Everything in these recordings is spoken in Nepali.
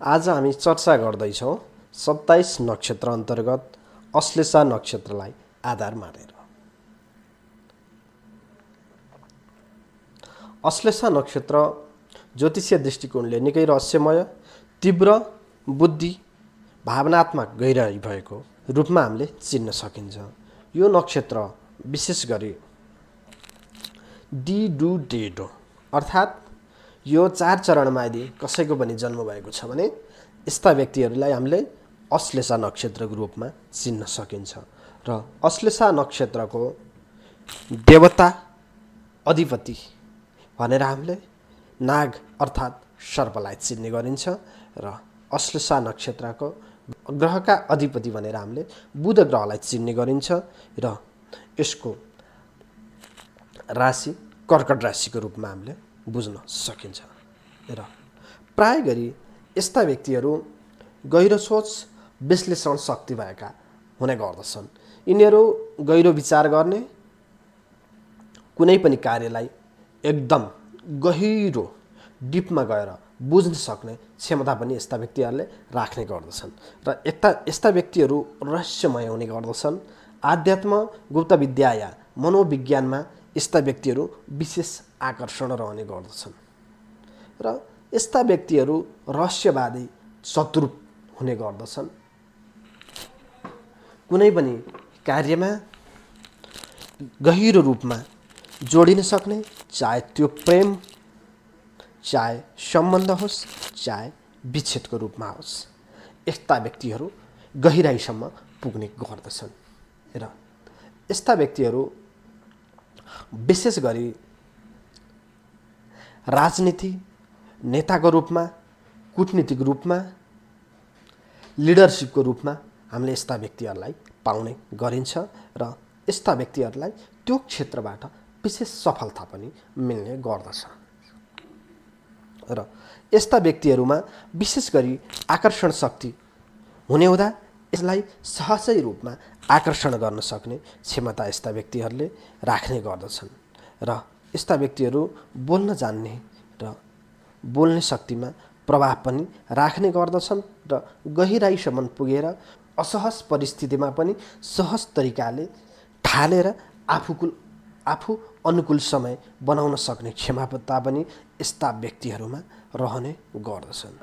आज हामी चर्चा गर्दैछौँ 27 नक्षत्र अन्तर्गत अश्लेषा नक्षत्रलाई आधार मानेर। अश्लेषा नक्षत्र ज्योतिषीय दृष्टिकोणले निकै रहस्यमय, तीव्र बुद्धि, भावनात्मक गहिराई भएको रूपमा हामीले चिन्न सकिन्छ। यो नक्षत्र विशेष गरी डी डु डे डो अर्थात् यो 4 चरणमा यदि कसैको पनि जन्म भएको छ भने यस्ता व्यक्तिहरूलाई हामीले अश्लेषा नक्षत्रको रूपमा चिन्न सकिन्छ। र अश्लेषा नक्षत्रको देवता अधिपति भनेर हामीले नाग अर्थात् सर्पलाई चिन्ने गरिन्छ र अश्लेषा नक्षत्रको ग्रहका अधिपति भनेर हामीले बुध ग्रहलाई चिन्ने गरिन्छ र यसको राशि कर्कट राशिको रूपमा हामीले बुझ्न सकिन्छ। र प्राय गरी यस्ता व्यक्तिहरू गहिरो सोच, विश्लेषण शक्ति भएका हुने गर्दछन्। यिनीहरू गहिरो विचार गर्ने, कुनै पनि कार्यलाई एकदम गहिरो डिपमा गएर बुझ्न सक्ने क्षमता पनि यस्ता व्यक्तिहरूले राख्ने गर्दछन्। र यस्ता व्यक्तिहरू रहस्यमय हुने गर्दछन्। आध्यात्म, गुप्त विद्या या मनोविज्ञानमा यस्ता व्यक्तिहरू विशेष आकर्षण रहने गर्दछन्। र यस्ता व्यक्तिहरू रहस्यवादी, चतुर हुने गर्दछन्। कुनै पनि कार्यमा गहिरो रूपमा जोडिन सक्ने, चाहे त्यो प्रेम, चाहे सम्बन्ध होस्, चाहे विच्छेदको रूपमा होस्, यस्ता व्यक्तिहरू गहिराईसम्म पुग्ने गर्दछन्। र यस्ता व्यक्तिहरू विशेष गरी राजनीति, नेताको रूपमा, कूटनीतिक रूपमा, लिडरसिपको रूपमा हामीले यस्ता व्यक्तिहरूलाई पाउने गरिन्छ र यस्ता व्यक्तिहरूलाई त्यो क्षेत्रबाट विशेष सफलता पनि मिल्ने गर्दछ। र यस्ता व्यक्तिहरूमा विशेष गरी आकर्षण शक्ति हुने हुँदा यसलाई सहजै रूपमा आकर्षण गर्न सक्ने क्षमता यस्ता व्यक्तिहरूले राख्ने गर्दछन्। र यस्ता व्यक्तिहरू बोल्न जान्ने र बोल्ने शक्तिमा प्रभाव पनि राख्ने गर्दछन् र गहिराईसम्म पुगेर असहज परिस्थितिमा पनि सहज तरिकाले ढालेर आफू अनुकूल समय बनाउन सक्ने क्षमता पनि यस्ता व्यक्तिहरूमा रहने गर्दछन्।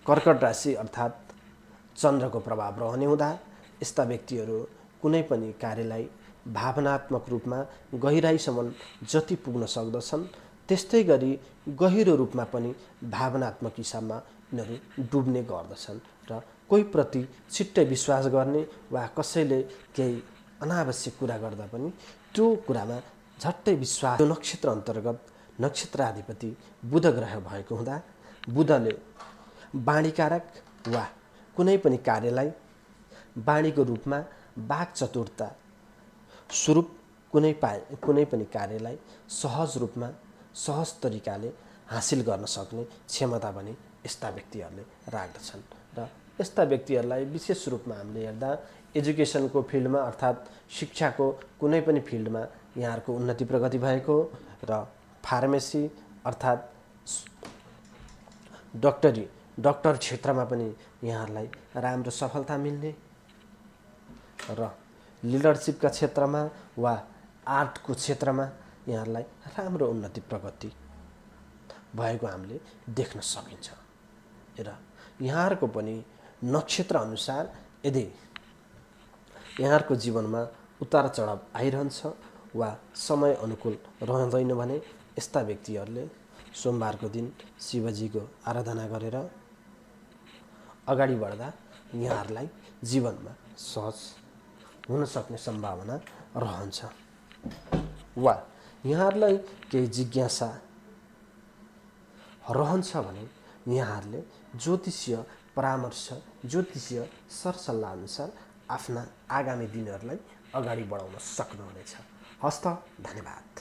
कर्कट राशि अर्थात् चन्द्रको प्रभाव रहने हुँदा यस्ता व्यक्तिहरू कुनै पनि कार्यलाई भावनात्मक रूपमा गहिराईसम्म जति पुग्न सक्दछन् त्यस्तै गरी गहिरो रूपमा पनि भावनात्मक हिसाबमा यिनीहरू डुब्ने गर्दछन्। र कोही प्रति छिट्टै विश्वास गर्ने वा कसैले केही अनावश्यक कुरा गर्दा पनि त्यो कुरामा झट्टै विश्वास। यो नक्षत्र अन्तर्गत नक्षत्राधिपति बुध ग्रह भएको हुँदा बुधले वाणीकारक वा कुनै पनि कार्यलाई वाणीको रूपमा वाक् चतुरता स्वरूप कुनै पनि कार्यलाई सहज रूपमा, सहज तरिकाले हासिल गर्न सक्ने क्षमता पनि यस्ता व्यक्तिहरूले राख्दछन्। र यस्ता व्यक्तिहरूलाई विशेष रूपमा हामीले हेर्दा एजुकेसनको फिल्डमा अर्थात् शिक्षाको कुनै पनि फिल्डमा यहाँहरूको उन्नति प्रगति भएको र फार्मेसी अर्थात् डक्टर क्षेत्रमा पनि यहाँहरूलाई राम्रो सफलता मिल्ने र लिडरसिपका क्षेत्रमा वा आर्टको क्षेत्रमा यहाँहरूलाई राम्रो उन्नति प्रगति भएको हामीले देख्न सकिन्छ। र यहाँहरूको पनि नक्षत्र अनुसार यदि यहाँहरूको जीवनमा उतार चढाव आइरहन्छ वा समय अनुकूल रहँदैन भने यस्ता व्यक्तिहरूले सोमबारको दिन शिवजीको आराधना गरेर अगाडि बढ्दा यहाँहरूलाई जीवनमा सहज हुन सक्ने सम्भावना रहन्छ। वा यहाँहरूलाई केही जिज्ञासा रहन्छ भने यहाँहरूले ज्योतिषीय परामर्श, ज्योतिषीय सरसल्लाह अनुसार आफ्ना आगामी दिनहरूलाई अगाडि बढाउन सक्नुहुनेछ। हस्त, धन्यवाद।